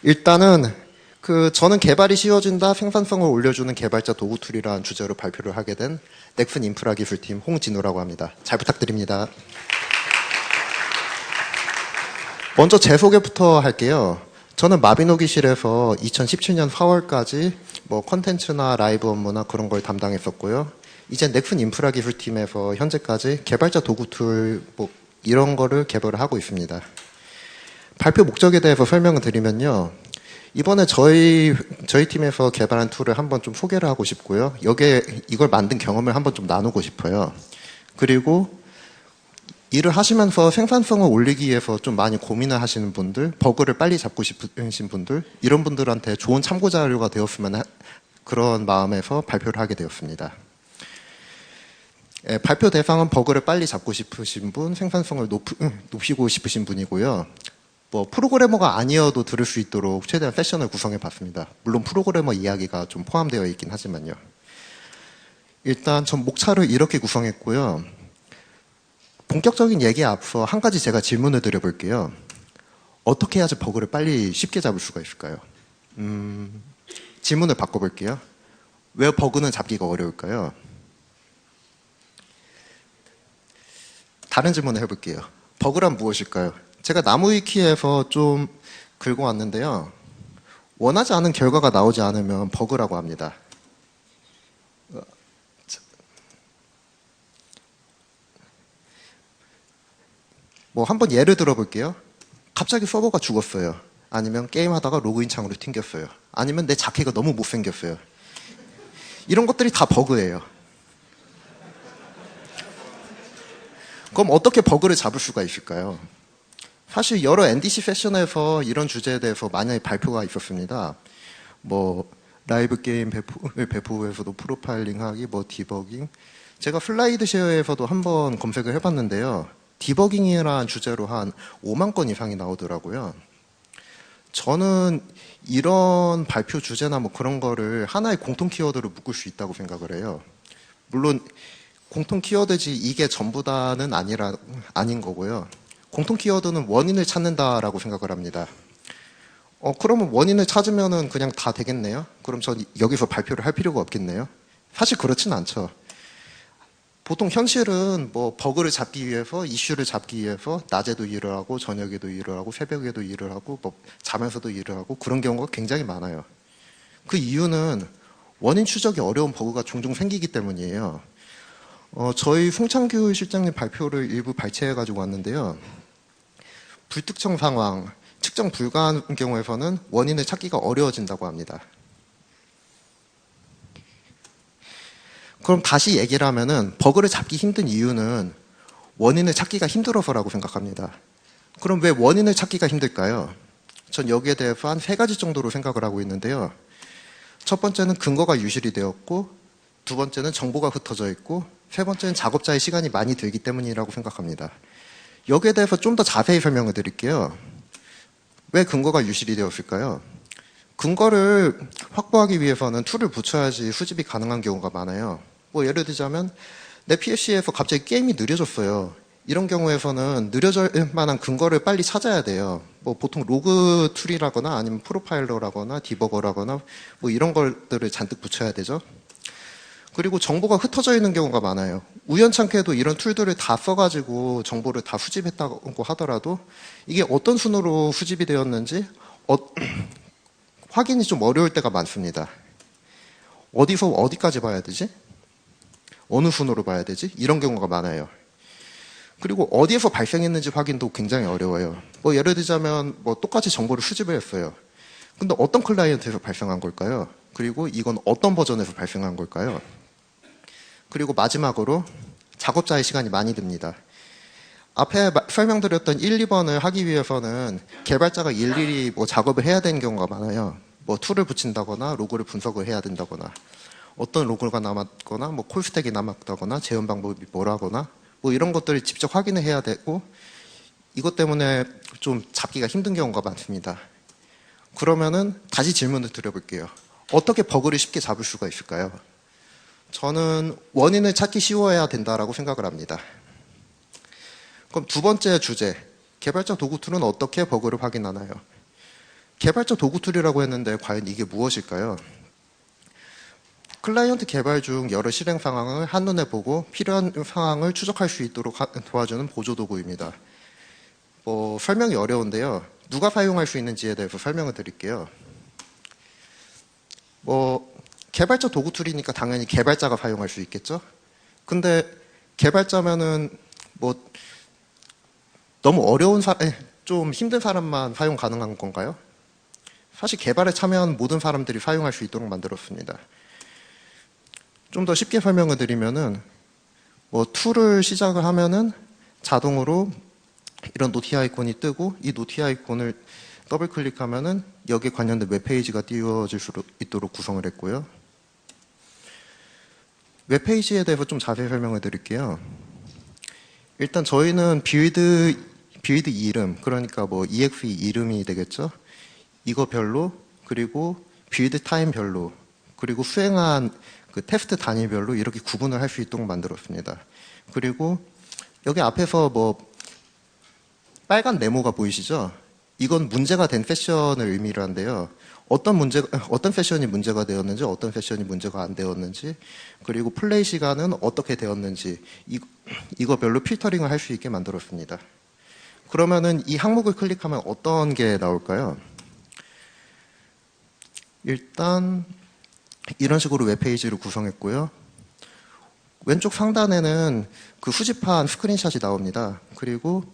일단은 저는 개발이 쉬워진다, 생산성을 올려주는 개발자 도구 툴이라는 주제로 발표를 하게 된 넥슨 인프라 기술팀 홍진우라고 합니다. 잘 부탁드립니다. 먼저 제 소개부터 할게요. 저는 마비노기실에서 2017년 4월까지 뭐 컨텐츠나 라이브 업무나 그런 걸 담당했었고요. 이제 넥슨 인프라 기술팀에서 현재까지 개발자 도구 툴 뭐 이런 거를 개발을 하고 있습니다. 발표 목적에 대해서 설명을 드리면요. 이번에 저희 팀에서 개발한 툴을 한번 좀 소개를 하고 싶고요. 여기에 이걸 만든 경험을 한번 좀 나누고 싶어요. 그리고 일을 하시면서 생산성을 올리기 위해서 좀 많이 고민을 하시는 분들, 버그를 빨리 잡고 싶으신 분들, 이런 분들한테 좋은 참고 자료가 되었으면 그런 마음에서 발표를 하게 되었습니다. 발표 대상은 버그를 빨리 잡고 싶으신 분, 생산성을 높이고 싶으신 분이고요. 뭐 프로그래머가 아니어도 들을 수 있도록 최대한 세션을 구성해 봤습니다. 물론 프로그래머 이야기가 좀 포함되어 있긴 하지만요. 일단 전 목차를 이렇게 구성했고요. 본격적인 얘기에 앞서 한 가지 제가 질문을 드려볼게요. 어떻게 해야지 버그를 빨리 쉽게 잡을 수가 있을까요? 질문을 바꿔볼게요. 왜 버그는 잡기가 어려울까요? 다른 질문을 해볼게요. 버그란 무엇일까요? 제가 나무위키에서 좀 긁어왔는데요. 원하지 않은 결과가 나오지 않으면 버그라고 합니다. 뭐 한번 예를 들어볼게요. 갑자기 서버가 죽었어요. 아니면 게임하다가 로그인 창으로 튕겼어요. 아니면 내 자켓가 너무 못생겼어요. 이런 것들이 다 버그예요. 그럼 어떻게 버그를 잡을 수가 있을까요? 사실 여러 NDC 세션에서 이런 주제에 대해서 많이 발표가 있었습니다. 뭐 라이브 게임 배포에서도 프로파일링하기, 뭐 디버깅. 제가 슬라이드 쉐어에서도 한번 검색을 해봤는데요. 디버깅이라는 주제로 한 5만 건 이상이 나오더라고요. 저는 이런 발표 주제나 뭐 그런 거를 하나의 공통 키워드로 묶을 수 있다고 생각을 해요. 물론 공통 키워드지 이게 전부다는 아닌 거고요. 공통 키워드는 원인을 찾는다라고 생각을 합니다. 그러면 원인을 찾으면은 그냥 다 되겠네요? 그럼 전 여기서 발표를 할 필요가 없겠네요? 사실 그렇진 않죠. 보통 현실은 뭐 버그를 잡기 위해서, 이슈를 잡기 위해서 낮에도 일을 하고 저녁에도 일을 하고 새벽에도 일을 하고 뭐 자면서도 일을 하고 그런 경우가 굉장히 많아요. 그 이유는 원인 추적이 어려운 버그가 종종 생기기 때문이에요. 저희 송창규 실장님 발표를 일부 발췌해 가지고 왔는데요. 불특정 상황, 측정 불가한 경우에서는 원인을 찾기가 어려워진다고 합니다. 그럼 다시 얘기를 하면은 버그를 잡기 힘든 이유는 원인을 찾기가 힘들어서라고 생각합니다. 그럼 왜 원인을 찾기가 힘들까요? 전 여기에 대해서 한 3가지 정도로 생각을 하고 있는데요. 첫 번째는 근거가 유실이 되었고, 두 번째는 정보가 흩어져 있고, 세 번째는 작업자의 시간이 많이 들기 때문이라고 생각합니다. 여기에 대해서 좀 더 자세히 설명을 드릴게요. 왜 근거가 유실이 되었을까요? 근거를 확보하기 위해서는 툴을 붙여야지 수집이 가능한 경우가 많아요. 뭐 예를 들자면 내 PC에서 갑자기 게임이 느려졌어요. 이런 경우에서는 느려질 만한 근거를 빨리 찾아야 돼요. 뭐 보통 로그 툴이라거나 아니면 프로파일러라거나 디버거라거나 뭐 이런 것들을 잔뜩 붙여야 되죠. 그리고 정보가 흩어져 있는 경우가 많아요. 우연찮게도 이런 툴들을 다 써가지고 정보를 다 수집했다고 하더라도 이게 어떤 순으로 수집이 되었는지 확인이 좀 어려울 때가 많습니다. 어디서 어디까지 봐야 되지? 어느 순으로 봐야 되지? 이런 경우가 많아요. 그리고 어디에서 발생했는지 확인도 굉장히 어려워요. 뭐 예를 들자면 뭐 똑같이 정보를 수집을 했어요. 근데 어떤 클라이언트에서 발생한 걸까요? 그리고 이건 어떤 버전에서 발생한 걸까요? 그리고 마지막으로 작업자의 시간이 많이 듭니다. 앞에 설명드렸던 1, 2번을 하기 위해서는 개발자가 일일이 뭐 작업을 해야 되는 경우가 많아요. 뭐 툴을 붙인다거나 로그를 분석을 해야 된다거나 어떤 로그가 남았거나 뭐 콜스택이 남았다거나 재현 방법이 뭐라거나 뭐 이런 것들을 직접 확인을 해야 되고 이것 때문에 좀 잡기가 힘든 경우가 많습니다. 그러면은 다시 질문을 드려볼게요. 어떻게 버그를 쉽게 잡을 수가 있을까요? 저는 원인을 찾기 쉬워야 된다라고 생각을 합니다. 그럼 두 번째 주제, 개발자 도구 툴은 어떻게 버그를 확인하나요? 개발자 도구 툴이라고 했는데 과연 이게 무엇일까요? 클라이언트 개발 중 여러 실행 상황을 한눈에 보고 필요한 상황을 추적할 수 있도록 도와주는 보조 도구입니다. 설명이 어려운데요. 누가 사용할 수 있는지에 대해서 설명을 드릴게요. 개발자 도구 툴이니까 당연히 개발자가 사용할 수 있겠죠? 근데 개발자면은 너무 어려운 좀 힘든 사람만 사용 가능한 건가요? 사실 개발에 참여한 모든 사람들이 사용할 수 있도록 만들었습니다. 좀 더 쉽게 설명을 드리면은 툴을 시작을 하면은 자동으로 이런 노티 아이콘이 뜨고 이 노티 아이콘을 더블 클릭하면은 여기에 관련된 웹페이지가 띄워질 수 있도록 구성을 했고요. 웹페이지에 대해서 좀 자세히 설명을 드릴게요. 일단 저희는 빌드 이름, 그러니까 exe 이름이 되겠죠. 이거 별로, 그리고 빌드 타임 별로, 그리고 수행한 그 테스트 단위별로 이렇게 구분을 할 수 있도록 만들었습니다. 그리고 여기 앞에서 빨간 네모가 보이시죠? 이건 문제가 된 세션을 의미를 한데요. 어떤 세션이 문제가 되었는지, 어떤 세션이 문제가 안 되었는지, 그리고 플레이 시간은 어떻게 되었는지, 이거 별로 필터링을 할 수 있게 만들었습니다. 그러면은 이 항목을 클릭하면 어떤 게 나올까요? 일단 이런 식으로 웹페이지를 구성했고요. 왼쪽 상단에는 그 수집한 스크린샷이 나옵니다. 그리고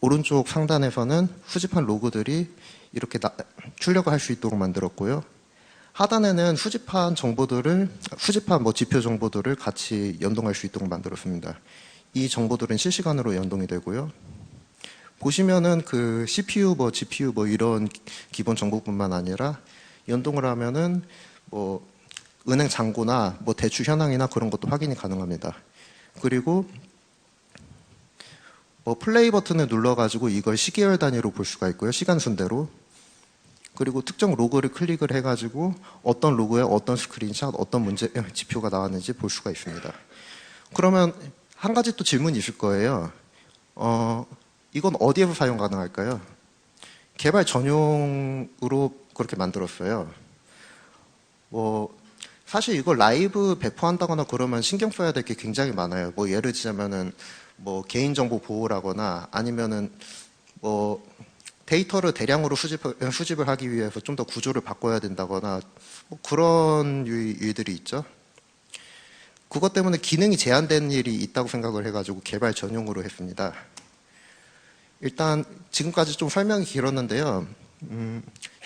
오른쪽 상단에서는 수집한 로그들이 이렇게 출력을 할 수 있도록 만들었고요. 하단에는 수집한 지표 정보들을 같이 연동할 수 있도록 만들었습니다. 이 정보들은 실시간으로 연동이 되고요. 보시면은 그 CPU, GPU 이런 기본 정보뿐만 아니라 연동을 하면은 은행 잔고나 대출 현황이나 그런 것도 확인이 가능합니다. 그리고 플레이 버튼을 눌러가지고 이걸 시계열 단위로 볼 수가 있고요. 시간 순대로. 그리고 특정 로그를 클릭을 해가지고 어떤 로그에 어떤 스크린샷, 어떤 문제 지표가 나왔는지 볼 수가 있습니다. 그러면 한 가지 또 질문이 있을 거예요. 이건 어디에서 사용 가능할까요? 개발 전용으로 그렇게 만들었어요. 사실 이걸 라이브 배포한다거나 그러면 신경 써야 될 게 굉장히 많아요. 예를 들자면은 개인정보 보호라거나 아니면은 데이터를 대량으로 수집을 하기 위해서 좀 더 구조를 바꿔야 된다거나 그런 일들이 있죠. 그것 때문에 기능이 제한된 일이 있다고 생각을 해가지고 개발 전용으로 했습니다. 일단 지금까지 좀 설명이 길었는데요.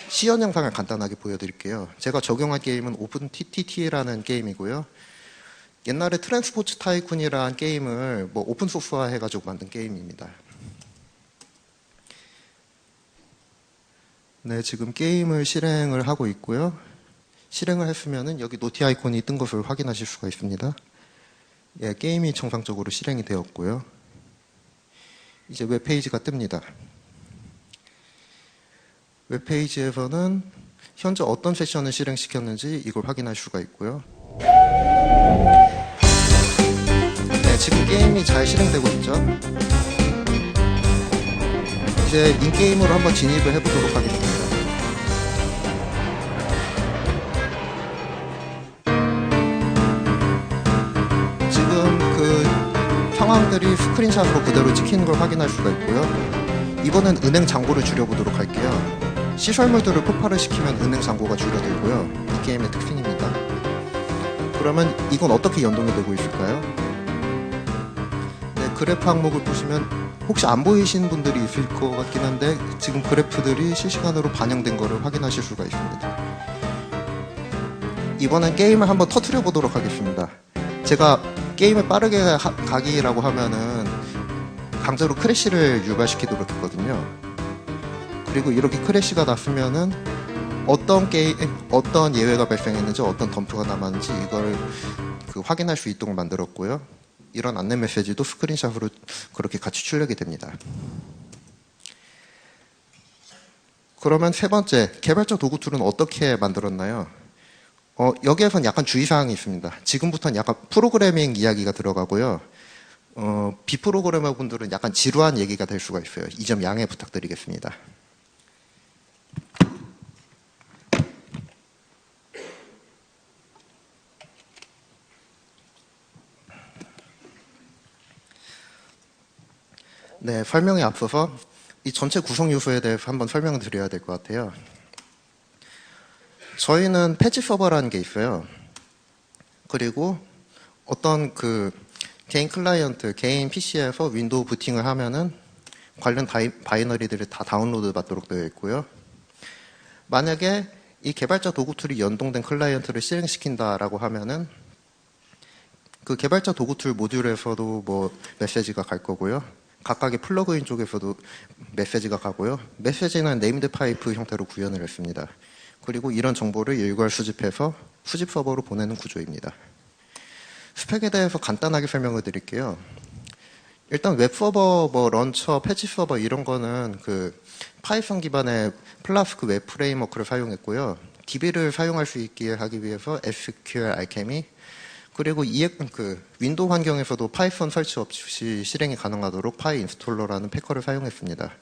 시연 영상을 간단하게 보여드릴게요. 제가 적용한 게임은 오픈TTT라는 게임이고요. 옛날에 트랜스포츠 타이쿤이라는 게임을 오픈소스화 해가지고 만든 게임입니다. 네, 지금 게임을 실행을 하고 있고요. 실행을 했으면은 여기 노티 아이콘이 뜬 것을 확인하실 수가 있습니다. 예, 게임이 정상적으로 실행이 되었고요. 이제 웹페이지가 뜹니다. 웹페이지에서는 현재 어떤 세션을 실행시켰는지 이걸 확인할 수가 있고요. 네, 지금 게임이 잘 실행되고 있죠. 이제 인게임으로 한번 진입을 해보도록 하겠습니다. 지금 그 상황들이 스크린샷으로 그대로 찍히는 걸 확인할 수가 있고요. 이번엔 은행 잔고를 줄여보도록 할게요. 시설물들을 폭발을 시키면 은행 잔고가 줄어들고요. 이 게임의 특징입니다. 그러면 이건 어떻게 연동이 되고 있을까요? 네, 그래프 항목을 보시면 혹시 안 보이시는 분들이 있을 것 같긴 한데 지금 그래프들이 실시간으로 반영된 것을 확인하실 수가 있습니다. 이번엔 게임을 한번 터트려 보도록 하겠습니다. 제가 게임을 빠르게 가기라고 하면은 강제로 크래시를 유발시키도록 했거든요. 그리고 이렇게 크래시가 났으면은 어떤 예외가 발생했는지 어떤 덤프가 남았는지 이걸 확인할 수 있도록 만들었고요. 이런 안내 메시지도 스크린샷으로 그렇게 같이 출력이 됩니다. 그러면 세 번째, 개발자 도구 툴은 어떻게 만들었나요? 여기에선 약간 주의사항이 있습니다. 지금부터는 약간 프로그래밍 이야기가 들어가고요. 비프로그래머 분들은 약간 지루한 얘기가 될 수가 있어요. 이 점 양해 부탁드리겠습니다. 네, 설명에 앞서서 이 전체 구성 요소에 대해서 한번 설명을 드려야 될 것 같아요. 저희는 패치 서버라는 게 있어요. 그리고 어떤 그 개인 클라이언트, 개인 PC에서 윈도우 부팅을 하면은 관련 바이너리들이 다 다운로드 받도록 되어 있고요. 만약에 이 개발자 도구 툴이 연동된 클라이언트를 실행시킨다라고 하면은 그 개발자 도구 툴 모듈에서도 뭐 메시지가 갈 거고요. 각각의 플러그인 쪽에서도 메시지가 가고요. 메시지는 네임드 파이프 형태로 구현을 했습니다. 그리고 이런 정보를 일괄 수집해서 수집 서버로 보내는 구조입니다. 스펙에 대해서 간단하게 설명을 드릴게요. 일단 웹 서버, 뭐 런처, 패치 서버 이런 거는 그 파이썬 기반의 플라스크 웹 프레임워크를 사용했고요. DB를 사용할 수 있게 하기 위해서 SQL 알케미, 그리고 그 윈도우 환경에서도 파이썬 설치 없이 실행이 가능하도록 파이 인스톨러라는 패커를 사용했습니다.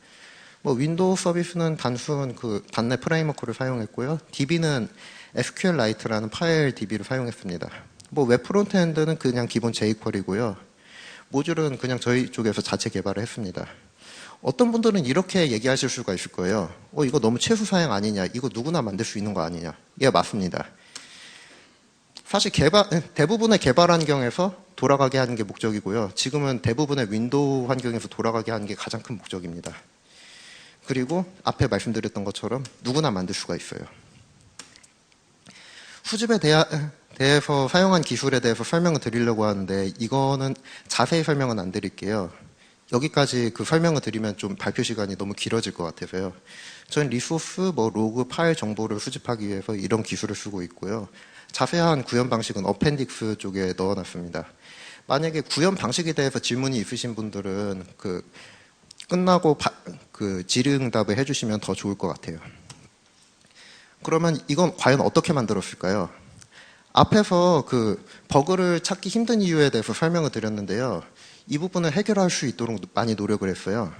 뭐 윈도우 서비스는 단순 그 단넷 프레임워크를 사용했고요. DB는 SQLite라는 파일 DB를 사용했습니다. 뭐 웹 프론트엔드는 그냥 기본 jQuery고요. 모듈은 그냥 저희 쪽에서 자체 개발을 했습니다. 어떤 분들은 이렇게 얘기하실 수가 있을 거예요. 이거 너무 최소 사양 아니냐? 이거 누구나 만들 수 있는 거 아니냐? 예, 맞습니다. 사실 대부분의 개발 환경에서 돌아가게 하는 게 목적이고요. 지금은 대부분의 윈도우 환경에서 돌아가게 하는 게 가장 큰 목적입니다. 그리고 앞에 말씀드렸던 것처럼 누구나 만들 수가 있어요. 수집에 대해서 사용한 기술에 대해서 설명을 드리려고 하는데 이거는 자세히 설명은 안 드릴게요. 여기까지 그 설명을 드리면 좀 발표 시간이 너무 길어질 것 같아서요. 저는 리소스, 뭐 로그, 파일 정보를 수집하기 위해서 이런 기술을 쓰고 있고요. 자세한 구현 방식은 어펜딕스 쪽에 넣어놨습니다. 만약에 구현 방식에 대해서 질문이 있으신 분들은 그 끝나고 그 질의응답을 해주시면 더 좋을 것 같아요. 그러면 이건 과연 어떻게 만들었을까요? 앞에서 그 버그를 찾기 힘든 이유에 대해서 설명을 드렸는데요. 이 부분을 해결할 수 있도록 많이 노력을 했어요.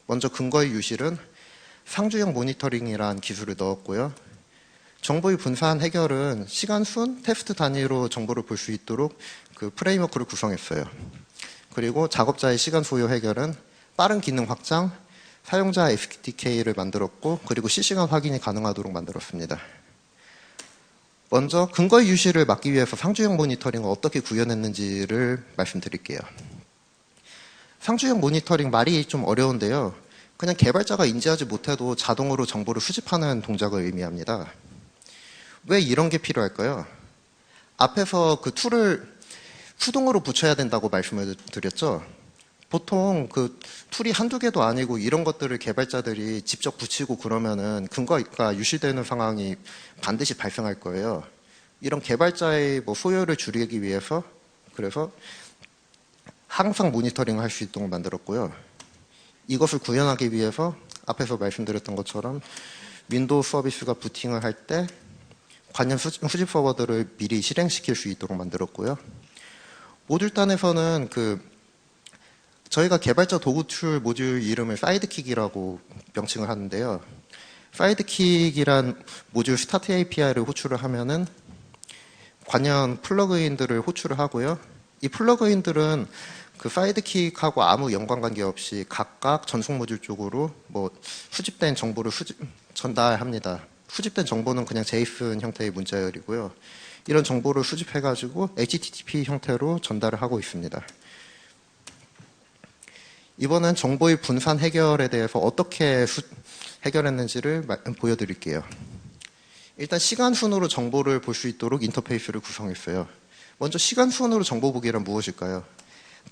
먼저 근거의 유실은 상주형 모니터링이라는 기술을 넣었고요. 정보의 분산 해결은 시간순, 테스트 단위로 정보를 볼 수 있도록 그 프레임워크를 구성했어요. 그리고 작업자의 시간 소요 해결은 빠른 기능 확장, 사용자 SDK를 만들었고, 그리고 실시간 확인이 가능하도록 만들었습니다. 먼저 근거의 유실을 막기 위해서 상주형 모니터링을 어떻게 구현했는지를 말씀드릴게요. 상주형 모니터링 말이 좀 어려운데요. 그냥 개발자가 인지하지 못해도 자동으로 정보를 수집하는 동작을 의미합니다. 왜 이런 게 필요할까요? 앞에서 그 툴을 수동으로 붙여야 된다고 말씀을 드렸죠. 보통 그 툴이 한두 개도 아니고 이런 것들을 개발자들이 직접 붙이고 그러면은 근거가 유실되는 상황이 반드시 발생할 거예요. 이런 개발자의 뭐 소요를 줄이기 위해서 그래서 항상 모니터링을 할 수 있도록 만들었고요. 이것을 구현하기 위해서 앞에서 말씀드렸던 것처럼 윈도우 서비스가 부팅을 할 때 관련 수집 서버들을 미리 실행시킬 수 있도록 만들었고요. 모듈단에서는 저희가 개발자 도구 툴 모듈 이름을 사이드킥이라고 명칭을 하는데요. 사이드킥이란 모듈 스타트 API를 호출을 하면은 관련 플러그인들을 호출을 하고요. 이 플러그인들은 그 사이드킥하고 아무 연관관계 없이 각각 전송 모듈 쪽으로 뭐 수집된 정보를 전달합니다. 수집된 정보는 그냥 JSON 형태의 문자열이고요. 이런 정보를 수집해가지고 HTTP 형태로 전달을 하고 있습니다. 이번엔 정보의 분산 해결에 대해서 어떻게 해결했는지를 보여드릴게요. 일단 시간 순으로 정보를 볼 수 있도록 인터페이스를 구성했어요. 먼저 시간 순으로 정보 보기란 무엇일까요?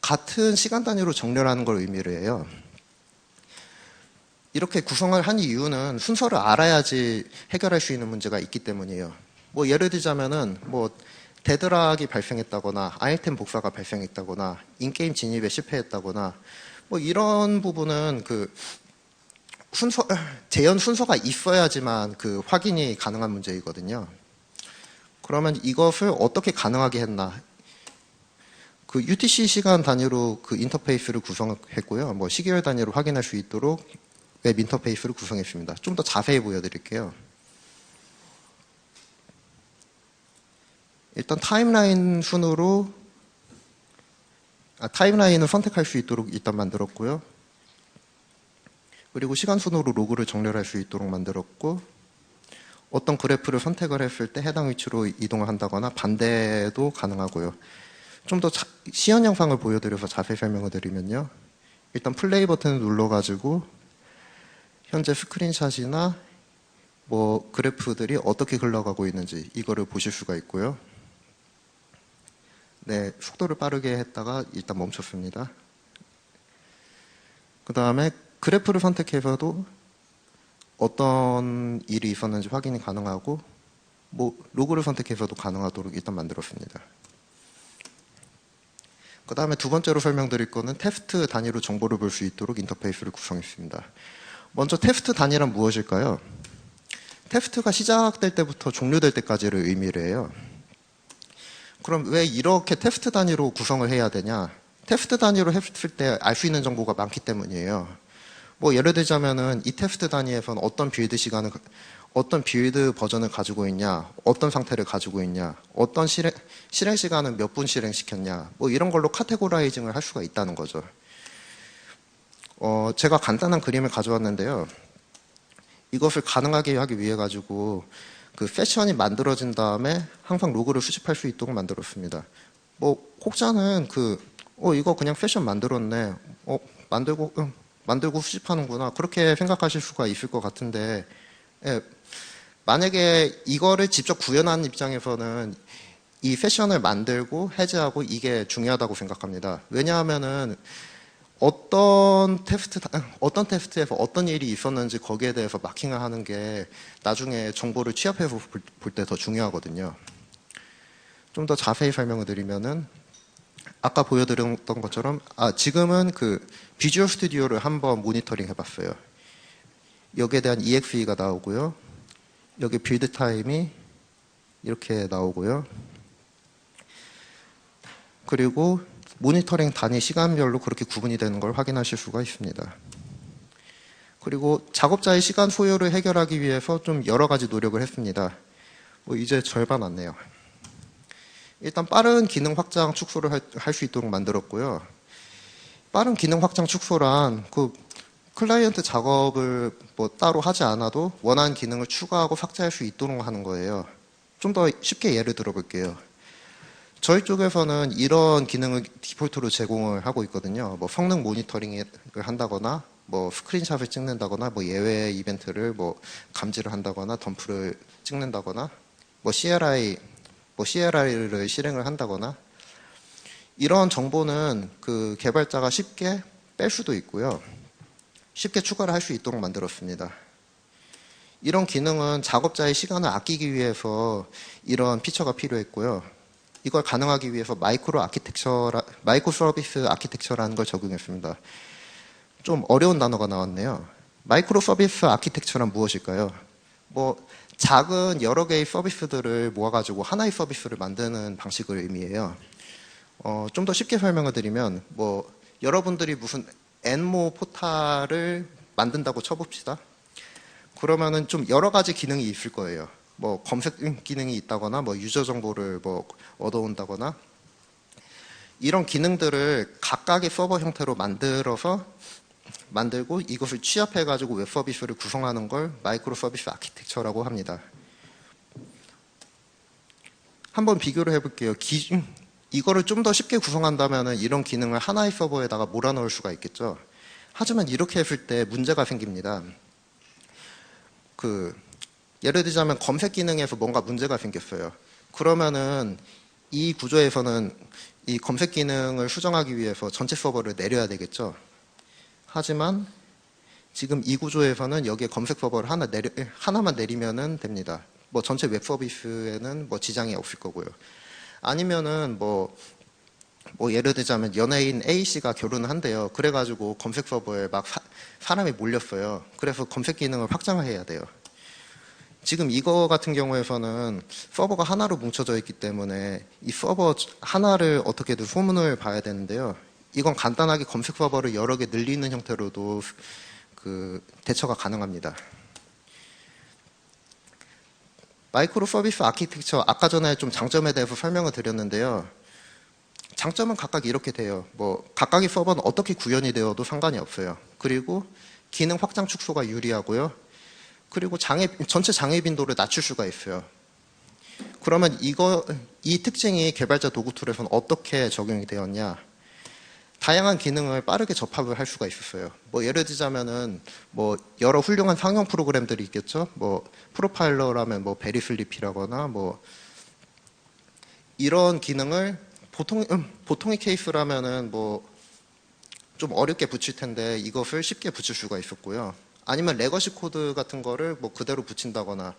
같은 시간 단위로 정렬하는 걸 의미를 해요. 이렇게 구성을 한 이유는 순서를 알아야지 해결할 수 있는 문제가 있기 때문이에요. 뭐 예를 들자면은 뭐 데드락이 발생했다거나 아이템 복사가 발생했다거나 인게임 진입에 실패했다거나 뭐 이런 부분은 그 재현 순서가 있어야지만 그 확인이 가능한 문제이거든요. 그러면 이것을 어떻게 가능하게 했나? 그 UTC 시간 단위로 그 인터페이스를 구성했고요. 뭐 시계열 단위로 확인할 수 있도록 웹 인터페이스를 구성했습니다. 좀 더 자세히 보여드릴게요. 일단 타임라인 순으로 타임라인을 선택할 수 있도록 일단 만들었고요. 그리고 시간 순으로 로그를 정렬할 수 있도록 만들었고, 어떤 그래프를 선택을 했을 때 해당 위치로 이동을 한다거나 반대도 가능하고요. 좀 더 시연 영상을 보여드려서 자세히 설명을 드리면요. 일단 플레이 버튼을 눌러가지고 현재 스크린샷이나 뭐 그래프들이 어떻게 흘러가고 있는지 이거를 보실 수가 있고요. 네, 속도를 빠르게 했다가 일단 멈췄습니다. 그 다음에 그래프를 선택해서도 어떤 일이 있었는지 확인이 가능하고, 뭐 로그를 선택해서도 가능하도록 일단 만들었습니다. 그 다음에 두 번째로 설명드릴 거는 테스트 단위로 정보를 볼 수 있도록 인터페이스를 구성했습니다. 먼저 테스트 단위란 무엇일까요? 테스트가 시작될 때부터 종료될 때까지를 의미를 해요. 그럼 왜 이렇게 테스트 단위로 구성을 해야 되냐? 테스트 단위로 했을 때 알 수 있는 정보가 많기 때문이에요. 뭐 예를 들자면은 이 테스트 단위에서는 어떤 빌드 버전을 가지고 있냐, 어떤 상태를 가지고 있냐, 어떤 실행 시간은 몇 분 실행시켰냐, 뭐 이런 걸로 카테고라이징을 할 수가 있다는 거죠. 제가 간단한 그림을 가져왔는데요. 이것을 가능하게 하기 위해 가지고 그 세션이 만들어진 다음에 항상 로그를 수집할 수 있도록 만들었습니다. 뭐 혹자는 이거 그냥 세션 만들었네, 만들고 수집하는구나, 그렇게 생각하실 수가 있을 것 같은데, 예, 만약에 이거를 직접 구현하는 입장에서는 이 세션을 만들고 해제하고 이게 중요하다고 생각합니다. 왜냐하면은 어떤 테스트에서 어떤 일이 있었는지 거기에 대해서 마킹을 하는 게 나중에 정보를 취합해서 볼 때 더 중요하거든요. 좀 더 자세히 설명을 드리면은 아까 보여드렸던 것처럼 지금은 그 비주얼 스튜디오를 한번 모니터링 해봤어요. 여기에 대한 EXE가 나오고요. 여기 빌드 타임이 이렇게 나오고요. 그리고 모니터링 단위 시간별로 그렇게 구분이 되는 걸 확인하실 수가 있습니다. 그리고 작업자의 시간 소요를 해결하기 위해서 좀 여러 가지 노력을 했습니다. 이제 절반 왔네요. 일단 빠른 기능 확장 축소를 할 수 있도록 만들었고요. 빠른 기능 확장 축소란 클라이언트 작업을 뭐 따로 하지 않아도 원하는 기능을 추가하고 삭제할 수 있도록 하는 거예요. 좀 더 쉽게 예를 들어 볼게요. 저희 쪽에서는 이런 기능을 디폴트로 제공을 하고 있거든요. 뭐 성능 모니터링을 한다거나, 뭐 스크린샷을 찍는다거나, 뭐 예외 이벤트를 뭐 감지를 한다거나, 덤프를 찍는다거나, 뭐 CLI를 실행을 한다거나, 이런 정보는 그 개발자가 쉽게 뺄 수도 있고요. 쉽게 추가를 할 수 있도록 만들었습니다. 이런 기능은 작업자의 시간을 아끼기 위해서 이런 피처가 필요했고요. 이걸 가능하기 위해서 마이크로 서비스 아키텍처라는 걸 적용했습니다. 좀 어려운 단어가 나왔네요. 마이크로 서비스 아키텍처란 무엇일까요? 뭐 작은 여러 개의 서비스들을 모아가지고 하나의 서비스를 만드는 방식을 의미해요. 좀 더 쉽게 설명을 드리면, 뭐 여러분들이 무슨 엔모 포탈을 만든다고 쳐봅시다. 그러면은 좀 여러 가지 기능이 있을 거예요. 뭐 검색 기능이 있다거나, 뭐 유저 정보를 뭐 얻어온다거나, 이런 기능들을 각각의 서버 형태로 만들고 이것을 취합해가지고 웹 서비스를 구성하는 걸 마이크로 서비스 아키텍처라고 합니다. 한번 비교를 해볼게요. 이거를 좀 더 쉽게 구성한다면 이런 기능을 하나의 서버에다가 몰아넣을 수가 있겠죠. 하지만 이렇게 했을 때 문제가 생깁니다. 예를 들자면 검색 기능에서 뭔가 문제가 생겼어요. 그러면은 이 구조에서는 이 검색 기능을 수정하기 위해서 전체 서버를 내려야 되겠죠. 하지만 지금 이 구조에서는 여기에 검색 서버를 하나만 내리면은 됩니다. 뭐 전체 웹 서비스에는 뭐 지장이 없을 거고요. 아니면은 뭐 예를 들자면 연예인 A씨가 결혼을 한대요. 그래가지고 검색 서버에 막 사람이 몰렸어요. 그래서 검색 기능을 확장을 해야 돼요. 지금 이거 같은 경우에서는 서버가 하나로 뭉쳐져 있기 때문에 이 서버 하나를 어떻게든 소문을 봐야 되는데요. 이건 간단하게 검색 서버를 여러 개 늘리는 형태로도 대처가 가능합니다. 마이크로 서비스 아키텍처, 아까 전에 좀 장점에 대해서 설명을 드렸는데요. 장점은 각각 이렇게 돼요. 뭐 각각의 서버는 어떻게 구현이 되어도 상관이 없어요. 그리고 기능 확장 축소가 유리하고요. 그리고 전체 장애 빈도를 낮출 수가 있어요. 그러면 이 특징이 개발자 도구 툴에서는 어떻게 적용이 되었냐? 다양한 기능을 빠르게 접합을 할 수가 있었어요. 뭐 예를 들자면은 뭐 여러 훌륭한 상용 프로그램들이 있겠죠. 뭐 프로파일러라면 뭐 베리슬리피라거나 뭐 이런 기능을 보통의 케이스라면은 뭐 좀 어렵게 붙일 텐데 이것을 쉽게 붙일 수가 있었고요. 아니면 레거시 코드 같은 거를 뭐 그대로 붙인다거나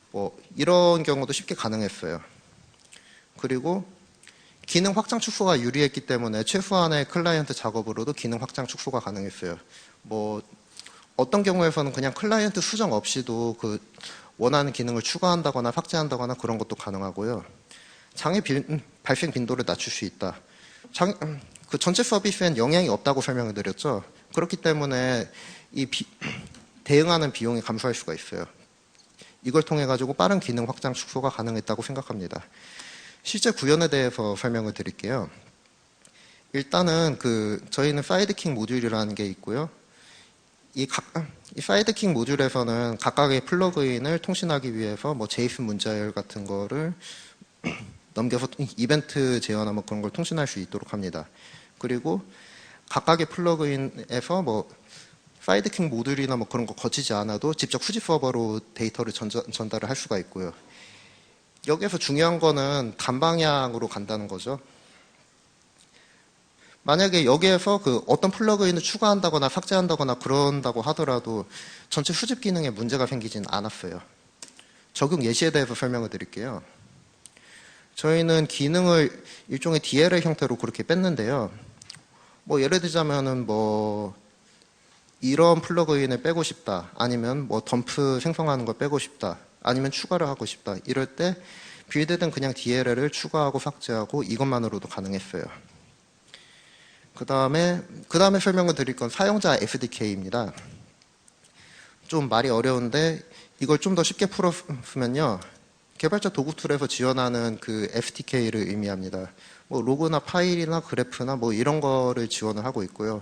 뭐 이런 경우도 쉽게 가능했어요. 그리고 기능 확장 축소가 유리했기 때문에 최소한의 클라이언트 작업으로도 기능 확장 축소가 가능했어요. 뭐 어떤 경우에서는 그냥 클라이언트 수정 없이도 그 원하는 기능을 추가한다거나 삭제한다거나 그런 것도 가능하고요. 장애 발생 빈도를 낮출 수 있다. 그 전체 서비스엔 영향이 없다고 설명을 드렸죠. 그렇기 때문에 대응하는 비용이 감소할 수가 있어요. 이걸 통해 가지고 빠른 기능 확장 축소가 가능했다고 생각합니다. 실제 구현에 대해서 설명을 드릴게요. 일단은 저희는 사이드킥 모듈이라는 게 있고요. 이 사이드킥 모듈에서는 각각의 플러그인을 통신하기 위해서 뭐 제이슨 문자열 같은 거를 넘겨서 이벤트 제어나 뭐 그런 걸 통신할 수 있도록 합니다. 그리고 각각의 플러그인에서 뭐 사이드킥 모듈이나 뭐 그런 거 거치지 않아도 직접 후지 서버로 데이터를 전달을 할 수가 있고요. 여기에서 중요한 거는 단방향으로 간다는 거죠. 만약에 여기에서 어떤 플러그인을 추가한다거나 삭제한다거나 그런다고 하더라도 전체 수집 기능에 문제가 생기진 않았어요. 적용 예시에 대해서 설명을 드릴게요. 저희는 기능을 일종의 DLL 형태로 그렇게 뺐는데요. 뭐 예를 들자면은 뭐 이런 플러그인을 빼고 싶다. 아니면 뭐 덤프 생성하는 걸 빼고 싶다. 아니면 추가를 하고 싶다. 이럴 때 빌드는 그냥 DLL을 추가하고 삭제하고 이것만으로도 가능했어요. 그 다음에 설명을 드릴 건 사용자 SDK입니다. 좀 말이 어려운데 이걸 좀 더 쉽게 풀었으면요. 개발자 도구 툴에서 지원하는 그 SDK를 의미합니다. 뭐 로그나 파일이나 그래프나 뭐 이런 거를 지원을 하고 있고요.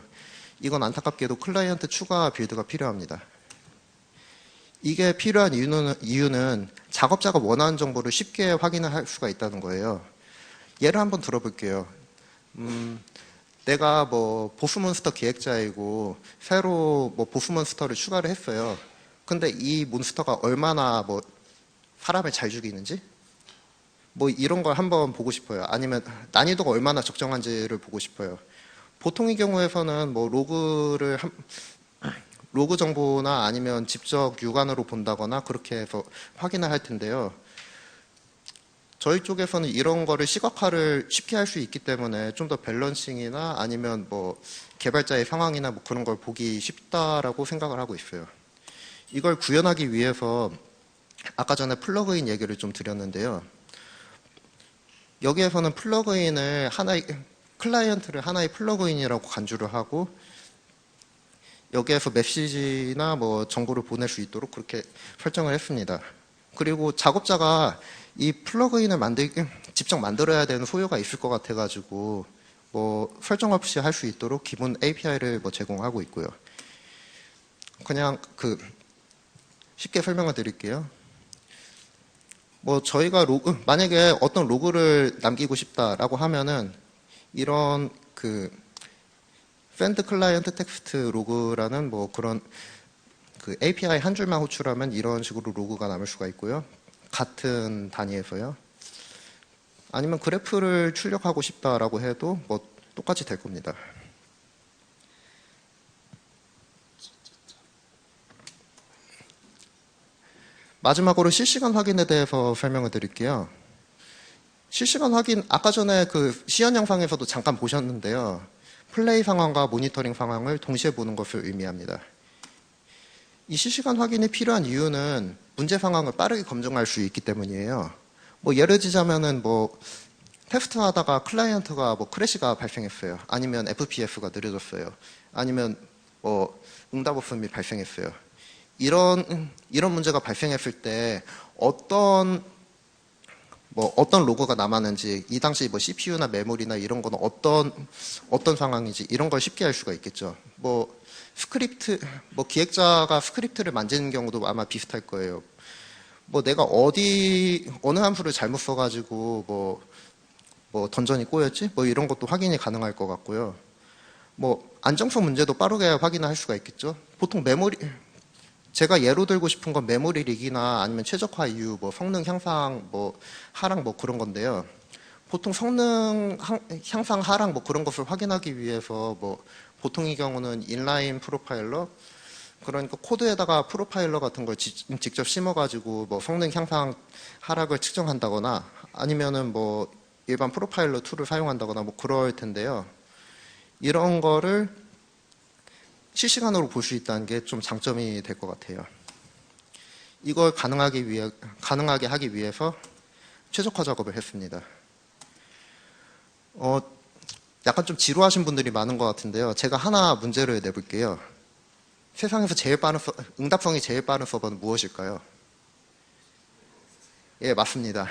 이건 안타깝게도 클라이언트 추가 빌드가 필요합니다. 이게 필요한 이유는 작업자가 원하는 정보를 쉽게 확인을 할 수가 있다는 거예요. 예를 한번 들어볼게요. 내가 뭐 보스몬스터 기획자이고 새로 뭐 보스몬스터를 추가를 했어요. 근데 이 몬스터가 얼마나 뭐 사람을 잘 죽이는지 뭐 이런 걸 한번 보고 싶어요. 아니면 난이도가 얼마나 적정한지를 보고 싶어요. 보통의 경우에서는 뭐 로그 정보나 아니면 직접 육안으로 본다거나 그렇게 해서 확인을 할 텐데요. 저희 쪽에서는 이런 거를 시각화를 쉽게 할 수 있기 때문에 좀 더 밸런싱이나 아니면 뭐 개발자의 상황이나 뭐 그런 걸 보기 쉽다라고 생각을 하고 있어요. 이걸 구현하기 위해서 아까 전에 플러그인 얘기를 좀 드렸는데요. 여기에서는 클라이언트를 하나의 플러그인이라고 간주를 하고 여기에서 메시지나 뭐 정보를 보낼 수 있도록 그렇게 설정을 했습니다. 그리고 작업자가 이 플러그인을 직접 만들어야 되는 소요가 있을 것 같아가지고 뭐 설정 없이 할 수 있도록 기본 API를 뭐 제공하고 있고요. 그냥 쉽게 설명을 드릴게요. 뭐 저희가 만약에 어떤 로그를 남기고 싶다라고 하면은 이런 send 클라이언트 텍스트 로그라는 뭐 그런 API 한 줄만 호출하면 이런 식으로 로그가 남을 수가 있고요. 같은 단위에서요. 아니면 그래프를 출력하고 싶다라고 해도 뭐 똑같이 될 겁니다. 마지막으로 실시간 확인에 대해서 설명을 드릴게요. 실시간 확인, 아까 전에 시연 영상에서도 잠깐 보셨는데요. 플레이 상황과 모니터링 상황을 동시에 보는 것을 의미합니다. 이 실시간 확인이 필요한 이유는 문제 상황을 빠르게 검증할 수 있기 때문이에요. 뭐 예를 들자면은 뭐 테스트 하다가 클라이언트가 뭐 크래시가 발생했어요. 아니면 FPS가 느려졌어요. 아니면 뭐 응답 없음이 발생했어요. 이런 문제가 발생했을 때 어떤 로그가 남았는지 이 당시 뭐 CPU나 메모리나 이런 거는 어떤 상황인지 이런 걸 쉽게 알 수가 있겠죠. 뭐 스크립트, 뭐 기획자가 스크립트를 만지는 경우도 아마 비슷할 거예요. 뭐 내가 어느 함수를 잘못 써가지고 뭐 던전이 꼬였지? 뭐 이런 것도 확인이 가능할 것 같고요. 뭐 안정성 문제도 빠르게 확인할 수가 있겠죠. 보통 제가 예로 들고 싶은 건 메모리 리기나 아니면 최적화 이유, 뭐 성능 향상, 뭐 하락 뭐 그런 건데요. 보통 성능 향상 하락 뭐 그런 것을 확인하기 위해서 뭐 보통의 경우는 인라인 프로파일러, 그러니까 코드에다가 프로파일러 같은 걸 직접 심어가지고 뭐 성능 향상 하락을 측정한다거나 아니면은 뭐 일반 프로파일러 툴을 사용한다거나 뭐 그럴 텐데요. 이런 거를 실시간으로 볼 수 있다는 게 좀 장점이 될 것 같아요. 이걸 가능하게 하기 위해서 최적화 작업을 했습니다. 약간 좀 지루하신 분들이 많은 것 같은데요. 제가 하나 문제를 내볼게요. 세상에서 응답성이 제일 빠른 서버는 무엇일까요? 예, 맞습니다.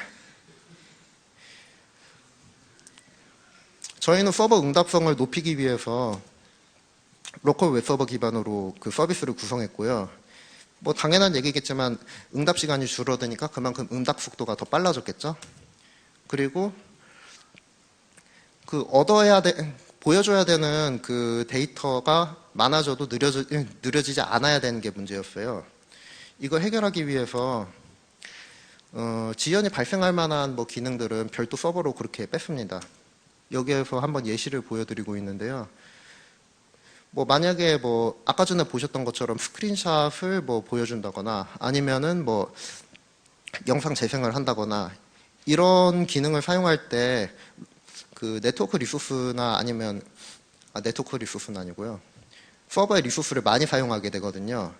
저희는 서버 응답성을 높이기 위해서 로컬 웹서버 기반으로 그 서비스를 구성했고요. 뭐 당연한 얘기겠지만 응답 시간이 줄어드니까 그만큼 응답 속도가 더 빨라졌겠죠. 그리고 그 보여줘야 되는 그 데이터가 많아져도 느려지지 않아야 되는 게 문제였어요. 이걸 해결하기 위해서 지연이 발생할 만한 뭐 기능들은 별도 서버로 그렇게 뺐습니다. 여기에서 한번 예시를 보여드리고 있는데요. 뭐 만약에 뭐 아까 전에 보셨던 것처럼 스크린샷을 뭐 보여준다거나 아니면은 뭐 영상 재생을 한다거나 이런 기능을 사용할 때 그 네트워크 리소스나 아니면 네트워크 리소스는 아니고요. 서버의 리소스를 많이 사용하게 되거든요.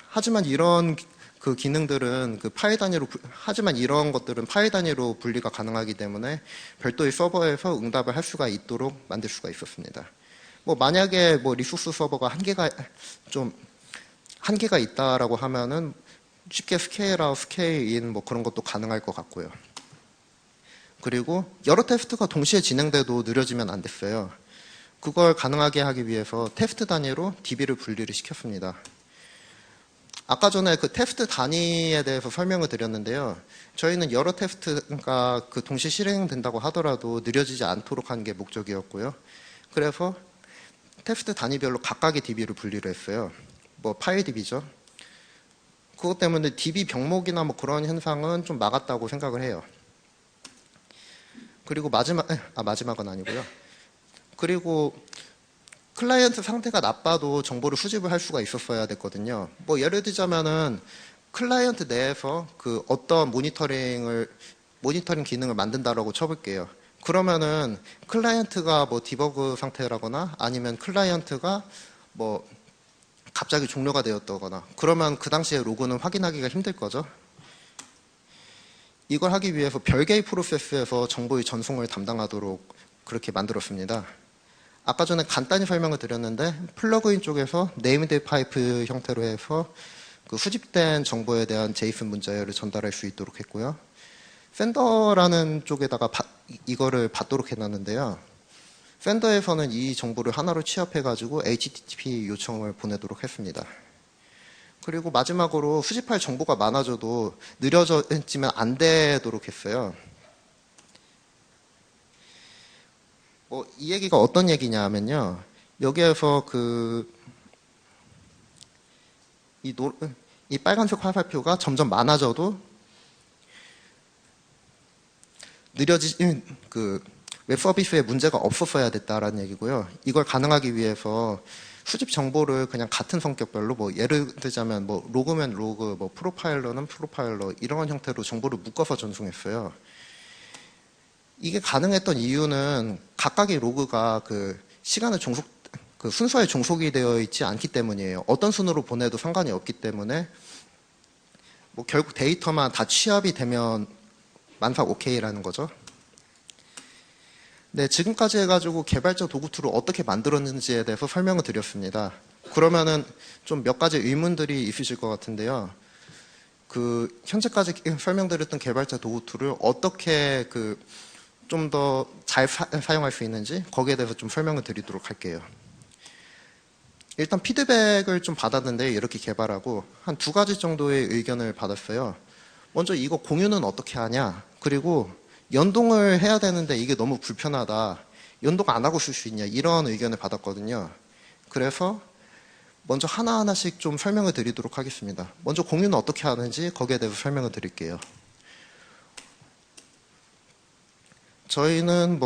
하지만 이런 그 기능들은 그 파일 단위로 하지만 이런 것들은 파일 단위로 분리가 가능하기 때문에 별도의 서버에서 응답을 할 수가 있도록 만들 수가 있었습니다. 뭐 만약에 뭐 리소스 서버가 한계가 있다라고 하면은 쉽게 스케일아웃, 스케일인 뭐 그런 것도 가능할 것 같고요. 그리고 여러 테스트가 동시에 진행돼도 느려지면 안 됐어요. 그걸 가능하게 하기 위해서 테스트 단위로 DB를 분리를 시켰습니다. 아까 전에 그 테스트 단위에 대해서 설명을 드렸는데요. 저희는 여러 테스트가 그 동시에 실행된다고 하더라도 느려지지 않도록 하는 게 목적이었고요. 그래서 테스트 단위별로 각각의 DB를 분리를 했어요. 뭐 파일 DB죠. 그것 때문에 DB 병목이나 뭐 그런 현상은 좀 막았다고 생각을 해요. 그리고 마지막은 아니고요. 그리고 클라이언트 상태가 나빠도 정보를 수집을 할 수가 있었어야 됐거든요. 뭐 예를 들자면은 클라이언트 내에서 그 어떤 모니터링 기능을 만든다라고 쳐볼게요. 그러면은 클라이언트가 뭐 디버그 상태라거나 아니면 클라이언트가 뭐 갑자기 종료가 되었다거나 그러면 그 당시에 로그는 확인하기가 힘들 거죠. 이걸 하기 위해서 별개의 프로세스에서 정보의 전송을 담당하도록 그렇게 만들었습니다. 아까 전에 간단히 설명을 드렸는데 플러그인 쪽에서 네임드 파이프 형태로 해서 그 수집된 정보에 대한 제이슨 문자열을 전달할 수 있도록 했고요. 샌더라는 쪽에다가 이거를 받도록 해놨는데요. 샌더에서는 이 정보를 하나로 취합해가지고 HTTP 요청을 보내도록 했습니다. 그리고 마지막으로 수집할 정보가 많아져도 느려지면 안 되도록 했어요. 이 얘기가 어떤 얘기냐 하면요. 여기에서 이 빨간색 화살표가 점점 많아져도 웹 서비스에 문제가 없었어야 됐다라는 얘기고요. 이걸 가능하기 위해서 수집 정보를 그냥 같은 성격별로 뭐 예를 들자면 뭐 로그면 로그, 뭐 프로파일러는 프로파일러 이런 형태로 정보를 묶어서 전송했어요. 이게 가능했던 이유는 각각의 로그가 순서에 종속이 되어 있지 않기 때문이에요. 어떤 순으로 보내도 상관이 없기 때문에 뭐 결국 데이터만 다 취합이 되면 만삭 오케이라는 거죠. 네, 지금까지 해가지고 개발자 도구 툴을 어떻게 만들었는지에 대해서 설명을 드렸습니다. 그러면은 좀 몇 가지 의문들이 있으실 것 같은데요. 현재까지 설명드렸던 개발자 도구 툴을 어떻게 좀 더 잘 사용할 수 있는지 거기에 대해서 좀 설명을 드리도록 할게요. 일단 피드백을 좀 받았는데 이렇게 개발하고 한 2가지 정도의 의견을 받았어요. 먼저 이거 공유는 어떻게 하냐, 그리고 연동을 해야 되는데 이게 너무 불편하다, 연동 안 하고 쓸 수 있냐, 이런 의견을 받았거든요. 그래서 먼저 하나하나씩 좀 설명을 드리도록 하겠습니다. 먼저 공유는 어떻게 하는지 거기에 대해서 설명을 드릴게요. 저희는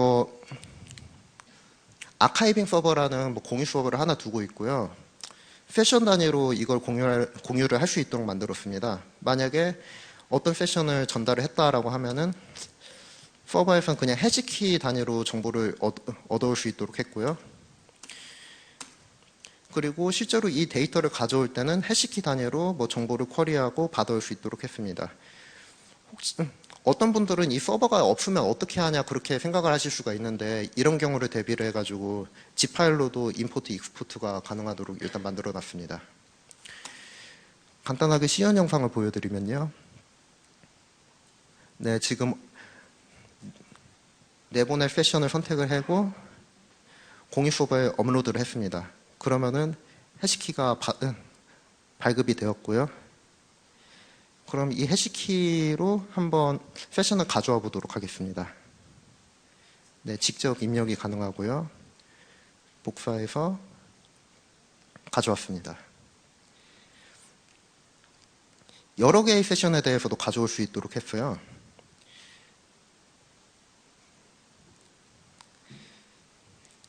아카이빙 서버라는 공유 서버를 하나 두고 있고요. 세션 단위로 이걸 공유를 할 수 있도록 만들었습니다. 만약에 어떤 세션을 전달을 했다라고 하면은 서버에서는 그냥 해시키 단위로 정보를 얻어올 수 있도록 했고요. 그리고 실제로 이 데이터를 가져올 때는 해시키 단위로 정보를 쿼리하고 받아올 수 있도록 했습니다. 혹시 어떤 분들은 이 서버가 없으면 어떻게 하냐 그렇게 생각을 하실 수가 있는데, 이런 경우를 대비를 해가지고 zip 파일로도 임포트, 익스포트가 가능하도록 일단 만들어 놨습니다. 간단하게 시연 영상을 보여드리면요. 네, 지금 내보낼 세션을 선택을 하고 공유 서버에 업로드를 했습니다. 그러면은 해시키가 발급이 되었고요. 그럼 이 해시키로 한번 세션을 가져와 보도록 하겠습니다. 네, 직접 입력이 가능하고요. 복사해서 가져왔습니다. 여러 개의 세션에 대해서도 가져올 수 있도록 했어요.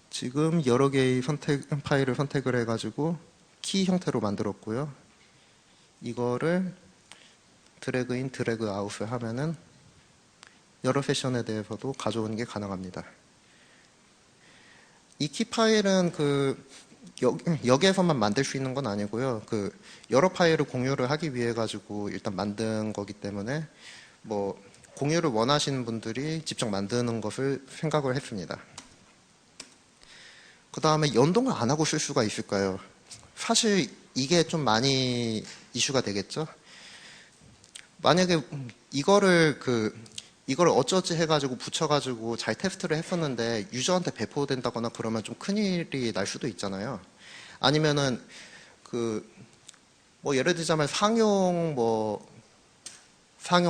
지금 여러 개의 파일을 선택을 해가지고 키 형태로 만들었고요. 이거를 드래그 인, 드래그 아웃을 하면은 여러 세션에 대해서도 가져오는 게 가능합니다. 이 키 파일은 여기에서만 만들 수 있는 건 아니고요. 여러 파일을 공유를 하기 위해 가지고 일단 만든 거기 때문에 공유를 원하시는 분들이 직접 만드는 것을 생각을 했습니다. 그 다음에 연동을 안 하고 쓸 수가 있을까요? 사실 이게 좀 많이 이슈가 되겠죠? 만약에 이거를 어쩌지 해가지고 붙여가지고 잘 테스트를 했었는데 유저한테 배포된다거나 그러면 좀 큰일이 날 수도 있잖아요. 아니면은 예를 들자면 상용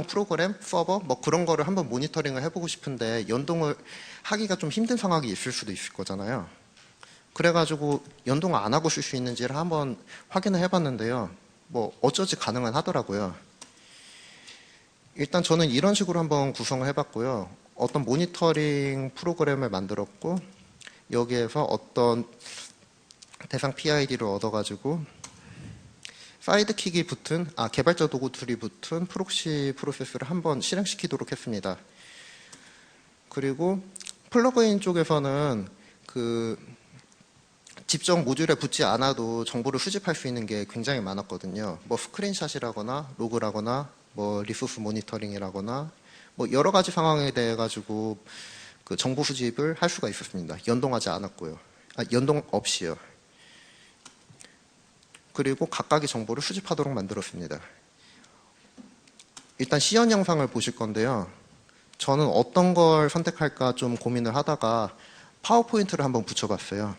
프로그램, 서버 그런 거를 한번 모니터링을 해보고 싶은데 연동을 하기가 좀 힘든 상황이 있을 수도 있을 거잖아요. 그래가지고 연동을 안 하고 쓸 수 있는지를 한번 확인을 해봤는데요. 어쩌지 가능은 하더라고요. 일단 저는 이런 식으로 한번 구성을 해봤고요. 어떤 모니터링 프로그램을 만들었고 여기에서 어떤 대상 PID를 얻어가지고 사이드킥이 붙은 개발자 도구 툴이 붙은 프록시 프로세스를 한번 실행시키도록 했습니다. 그리고 플러그인 쪽에서는 직접 모듈에 붙지 않아도 정보를 수집할 수 있는 게 굉장히 많았거든요. 스크린샷이라거나 로그라거나 리소스 모니터링이라거나 여러 가지 상황에 대해 가지고 정보 수집을 할 수가 있었습니다. 연동하지 않았고요. 연동 없이요. 그리고 각각의 정보를 수집하도록 만들었습니다. 일단 시연 영상을 보실 건데요. 저는 어떤 걸 선택할까 좀 고민을 하다가 파워포인트를 한번 붙여봤어요.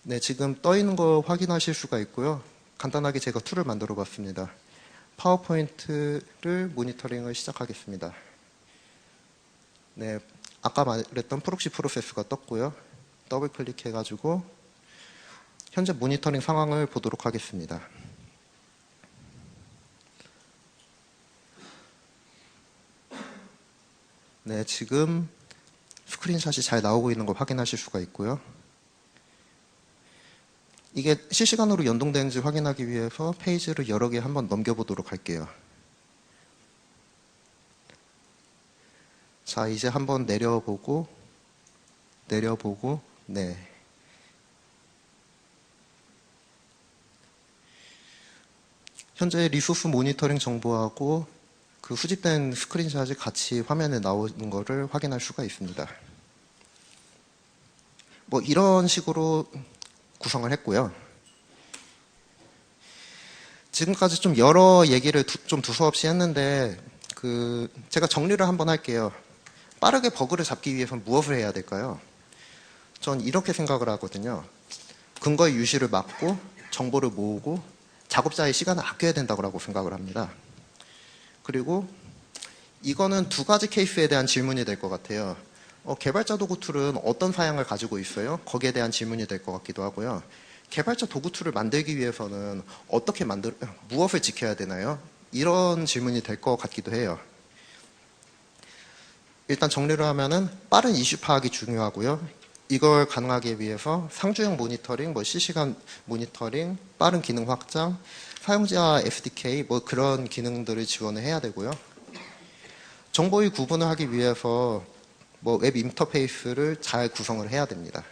네, 지금 떠 있는 거 확인하실 수가 있고요. 간단하게 제가 툴을 만들어 봤습니다. 파워포인트를 모니터링을 시작하겠습니다. 네, 아까 말했던 프록시 프로세스가 떴고요. 더블 클릭해가지고 현재 모니터링 상황을 보도록 하겠습니다. 네, 지금 스크린샷이 잘 나오고 있는 걸 확인하실 수가 있고요. 이게 실시간으로 연동되는지 확인하기 위해서 페이지를 여러 개 한번 넘겨보도록 할게요. 자, 이제 한번 내려보고, 네. 현재 리소스 모니터링 정보하고 수집된 스크린샷이 같이 화면에 나오는 것을 확인할 수가 있습니다. 이런 식으로 구성을 했고요. 지금까지 좀 여러 얘기를 좀 두서없이 했는데 제가 정리를 한번 할게요. 빠르게 버그를 잡기 위해서는 무엇을 해야 될까요? 전 이렇게 생각을 하거든요. 근거의 유실을 막고 정보를 모으고 작업자의 시간을 아껴야 된다고 생각을 합니다. 그리고 이거는 두 가지 케이스에 대한 질문이 될 것 같아요. 개발자 도구 툴은 어떤 사양을 가지고 있어요? 거기에 대한 질문이 될 것 같기도 하고요. 개발자 도구 툴을 만들기 위해서는 무엇을 지켜야 되나요? 이런 질문이 될 것 같기도 해요. 일단 정리를 하면은 빠른 이슈 파악이 중요하고요. 이걸 가능하기 위해서 상주형 모니터링, 실시간 모니터링, 빠른 기능 확장, 사용자 SDK 그런 기능들을 지원을 해야 되고요. 정보의 구분을 하기 위해서 웹 인터페이스를 잘 구성을 해야 됩니다.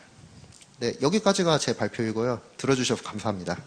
네, 여기까지가 제 발표이고요. 들어주셔서 감사합니다.